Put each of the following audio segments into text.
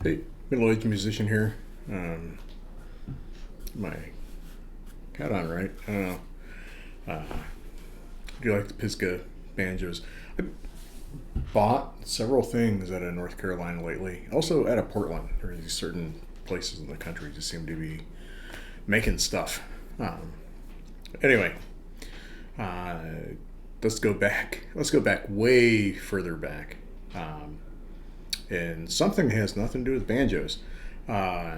Hey, middle-aged musician here. My hat on right? I don't know. I do like the Pisgah banjos. I bought several things out of North Carolina lately. Also out of Portland. There are these certain places in the country just seem to be making stuff. Um, anyway, uh, let's go back. Let's go back way further back. Um, and something that has nothing to do with banjos. Uh,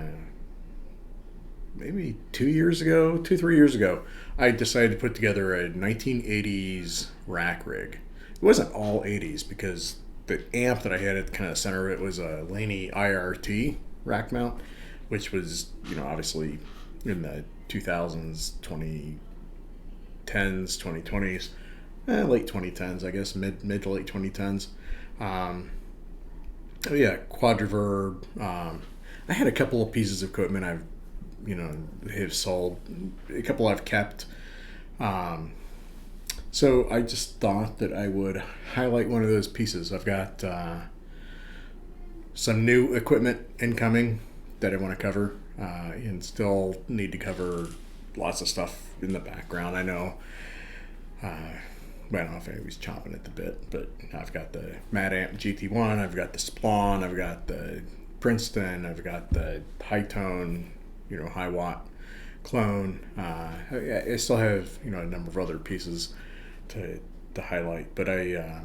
Maybe 2 years ago, 3 years ago, I decided to put together a 1980s rack rig. It wasn't all 80s because the amp that I had at the kind of center of it was a Laney IRT rack mount, which was, obviously in the 2000s, 2010s, 2020s, late 2010s, I guess, mid to late 2010s. Um, yeah, quadriverb. I had a couple of pieces of equipment have sold, a couple I've kept. Um, so I just thought that I would highlight one of those pieces. I've got some new equipment incoming that I want to cover, and still need to cover lots of stuff in the background. I know. I don't know if anybody's chomping at the bit, but I've got the Mad Amp GT1, I've got the Splawn, I've got the Princeton, I've got the high tone, high watt clone. I still have, a number of other pieces to highlight, but I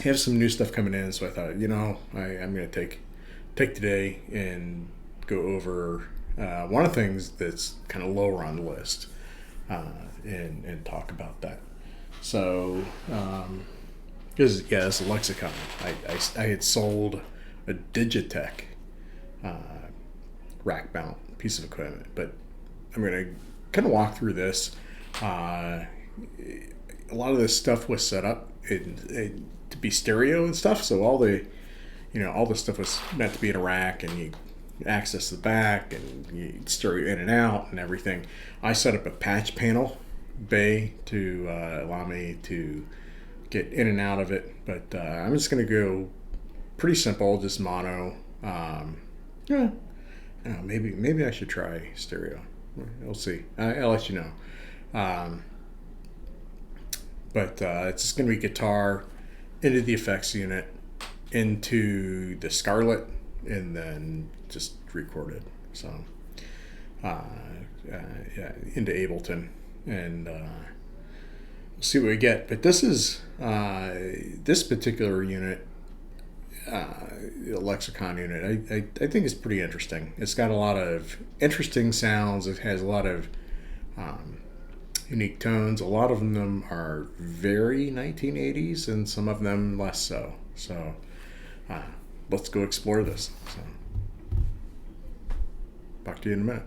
have some new stuff coming in, so I thought, I'm going to take today and go over one of the things that's kind of lower on the list, and talk about that. So, because it's a Lexicon. I had sold a Digitech rack mount piece of equipment, but I'm going to kind of walk through this. A lot of this stuff was set up to be stereo and stuff, so all the stuff was meant to be in a rack, and you access the back and you stereo in and out and everything. I set up a patch panel bay to allow me to get in and out of it, but I'm just going to go pretty simple, just mono. Yeah, maybe I should try stereo. We'll see. I'll let you know. But it's just going to be guitar into the effects unit, into the Scarlett, and then just recorded. So, yeah, into Ableton, and we'll see what we get. But this is this particular unit, Lexicon unit. I think is pretty interesting. It's got a lot of interesting sounds. It has a lot of unique tones. A lot of them are very 1980s, and some of them less so. So let's go explore this. So, talk to you in a minute.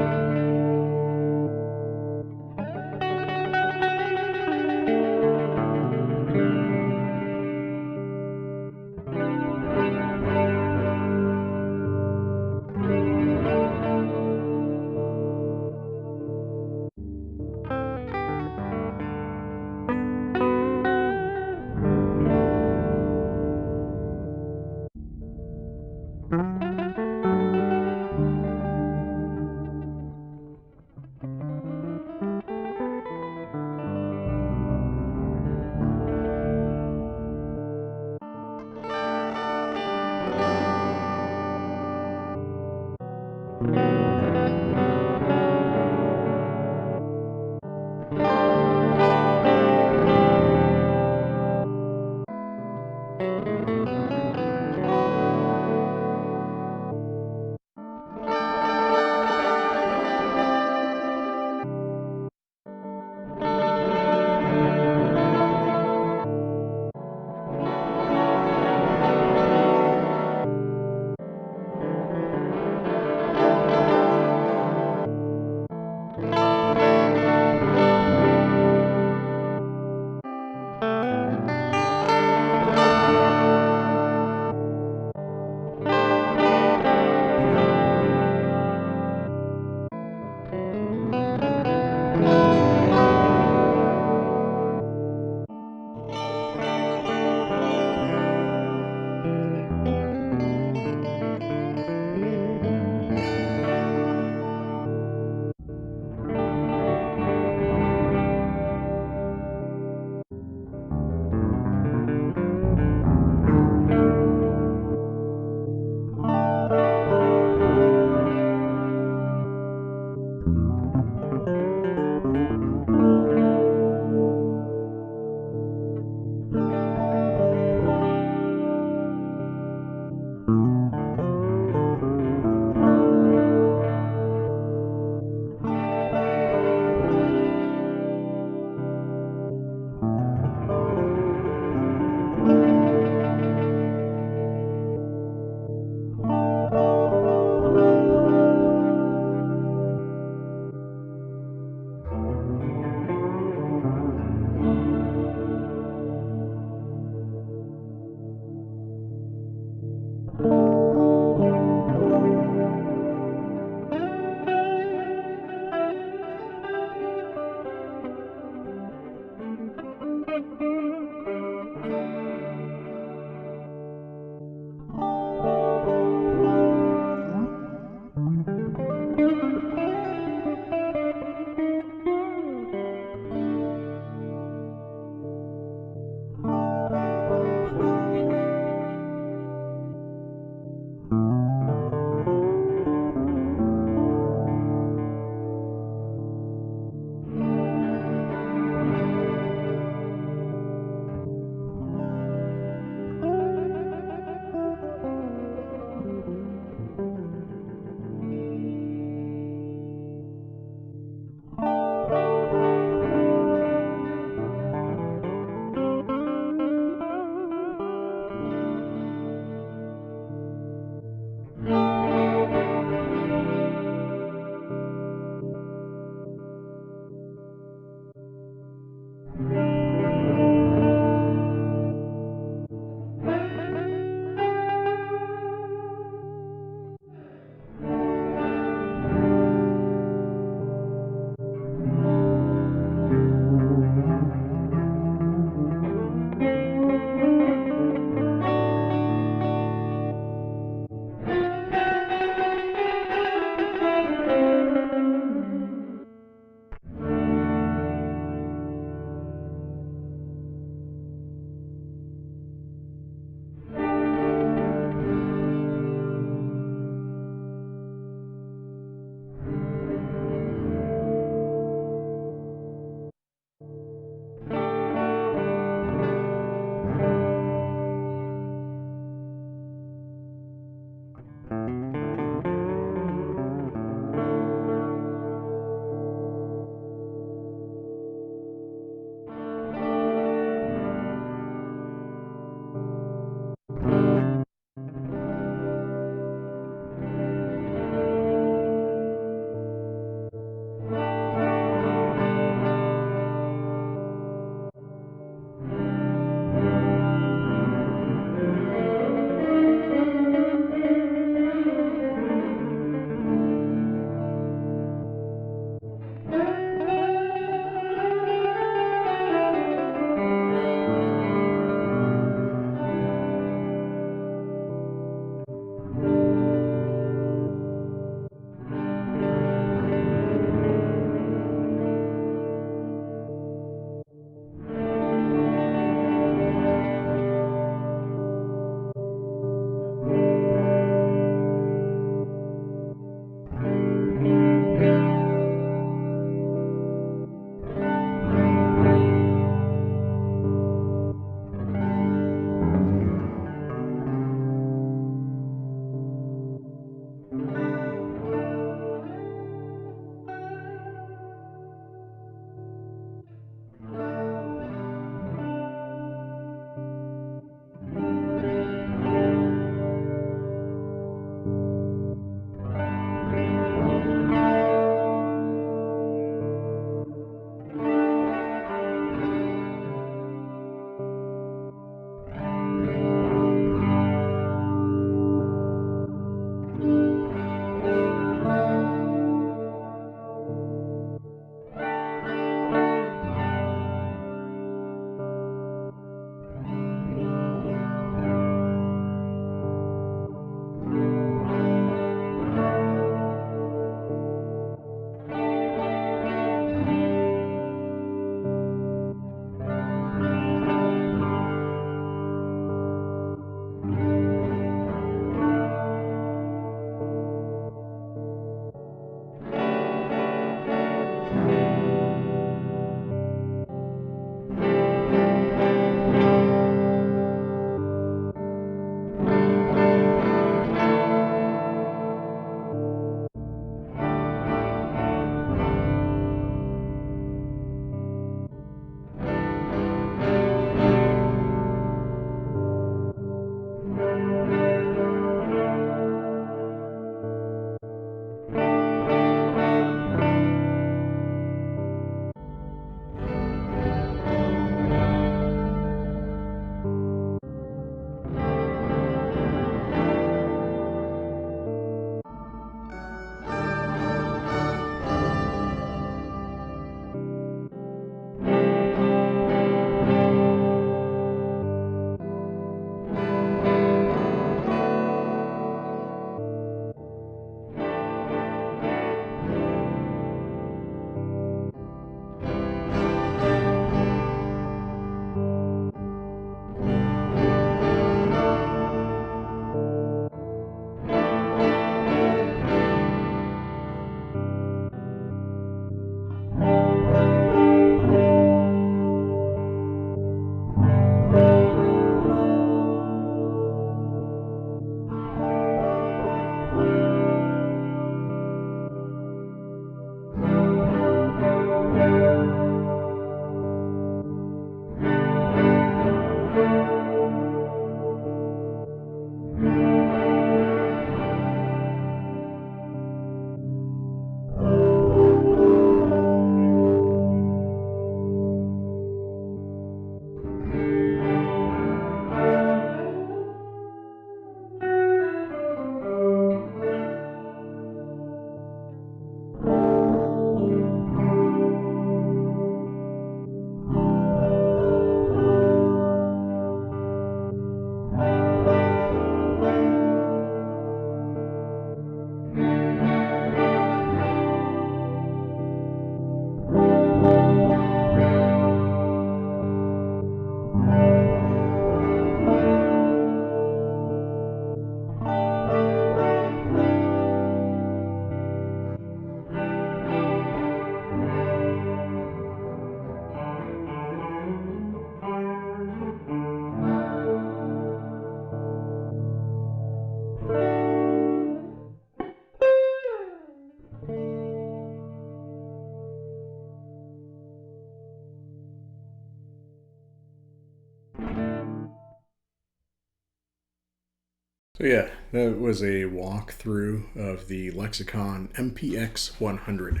So yeah, that was a walkthrough of the Lexicon MPX100.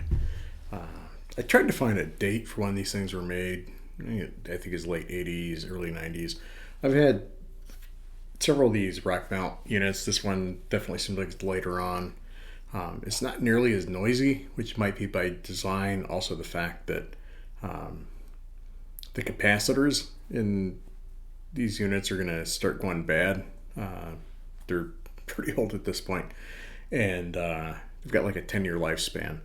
Uh, I tried to find a date for when these things were made. I think it's late 80s, early 90s. I've had several of these rack mount units. This one definitely seems like it's later on. It's not nearly as noisy, which might be by design. Also, the fact that um, the capacitors in these units are going to start going bad. They're pretty old at this point, and they've got like a 10-year lifespan.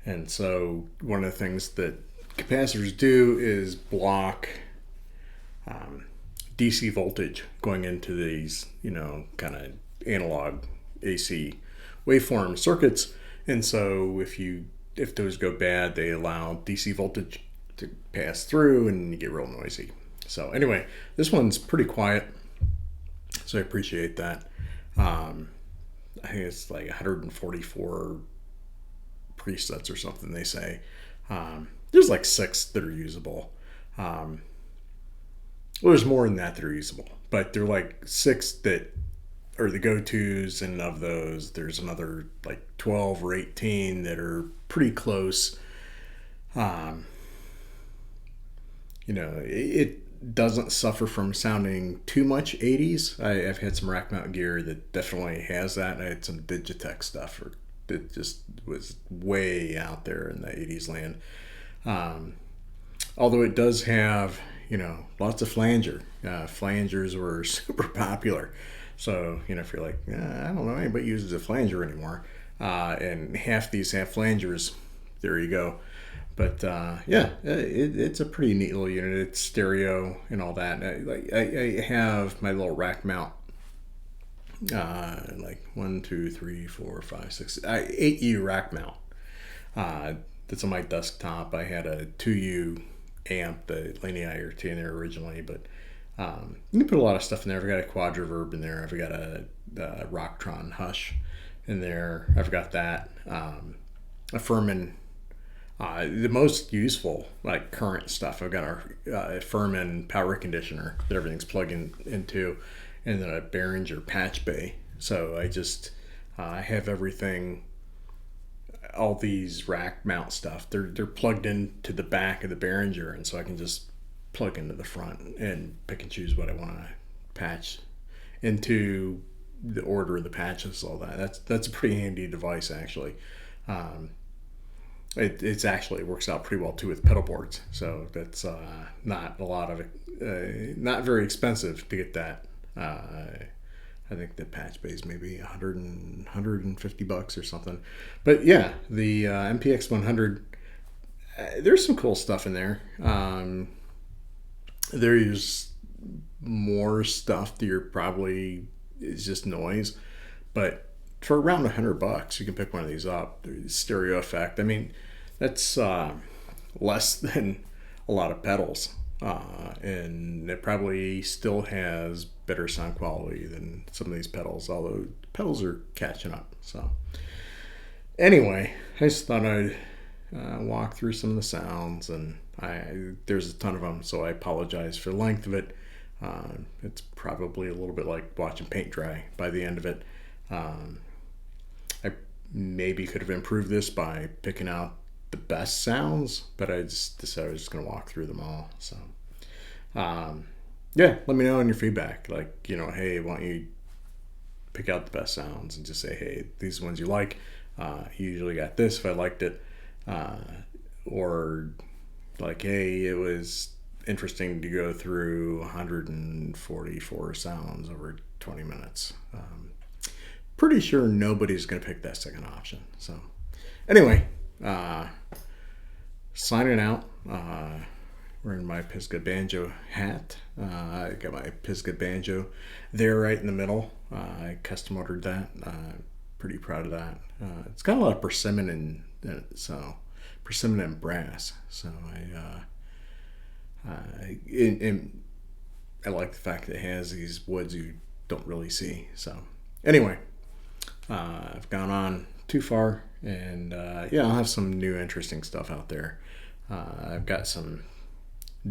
And so, one of the things that capacitors do is block DC voltage going into these, kind of analog AC waveform circuits. And so if those go bad, they allow DC voltage to pass through and you get real noisy. So anyway, this one's pretty quiet, so I appreciate that. I think it's like 144 presets or something, they say. There's like 6 that are usable. Well, there's more than that are usable, but they're like 6 that are the go-tos, and of those, there's another like 12 or 18 that are pretty close. It doesn't suffer from sounding too much 80s. I've had some rack mount gear that definitely has that. I had some Digitech stuff that just was way out there in the 80s land. Although it does have, lots of flanger. Flangers were super popular. So, if you're like, I don't know, anybody uses a flanger anymore. And half these have flangers. There you go. But it's a pretty neat little unit. It's stereo and all that. I have my little rack mount. Like 1, 2, 3, 4, 5, 6, 8U rack mount. That's on my desktop. I had a 2U amp, the Laney IRT in there originally, but you can put a lot of stuff in there. I've got a quad reverb in there. I've got a Rocktron Hush in there. I've got that. A Furman. The most useful, like current stuff, I've got our Furman power conditioner that everything's plugged into, and then a Behringer patch bay. So I have everything, all these rack mount stuff. They're plugged into the back of the Behringer, and so I can just plug into the front and pick and choose what I want to patch into, the order of the patches, all that. That's a pretty handy device, actually. It actually works out pretty well too with pedal boards, so that's not a lot of it, not very expensive to get that. I think the patch bay is maybe $150 or something. But yeah, the MPX100, there's some cool stuff in there. There's more stuff that you're probably is just noise, but for around $100, you can pick one of these up. The stereo effect. I mean, that's less than a lot of pedals, and it probably still has better sound quality than some of these pedals. Although pedals are catching up. So anyway, I just thought I'd walk through some of the sounds, and there's a ton of them, so I apologize for the length of it. It's probably a little bit like watching paint dry by the end of it. I maybe could have improved this by picking out the best sounds, but I just decided I was just going to walk through them all. So, let me know in your feedback. Like, hey, why don't you pick out the best sounds and just say, hey, these are the ones you like. You usually got this if I liked it. Or like, hey, it was interesting to go through 144 sounds over 20 minutes. Pretty sure nobody's going to pick that second option. So anyway, signing out. Wearing my Pisgah banjo hat. I got my Pisgah banjo there right in the middle. I custom ordered that. Pretty proud of that. It's got a lot of persimmon in it, so persimmon and brass. So I like the fact that it has these woods you don't really see. So anyway, I've gone on too far, and I'll have some new interesting stuff out there. I've got some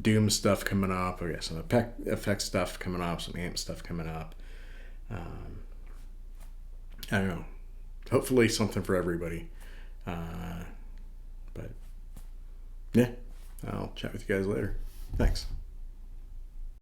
Doom stuff coming up. I've got some effect stuff coming up, some amp stuff coming up. I don't know. Hopefully something for everybody. But yeah, I'll chat with you guys later. Thanks.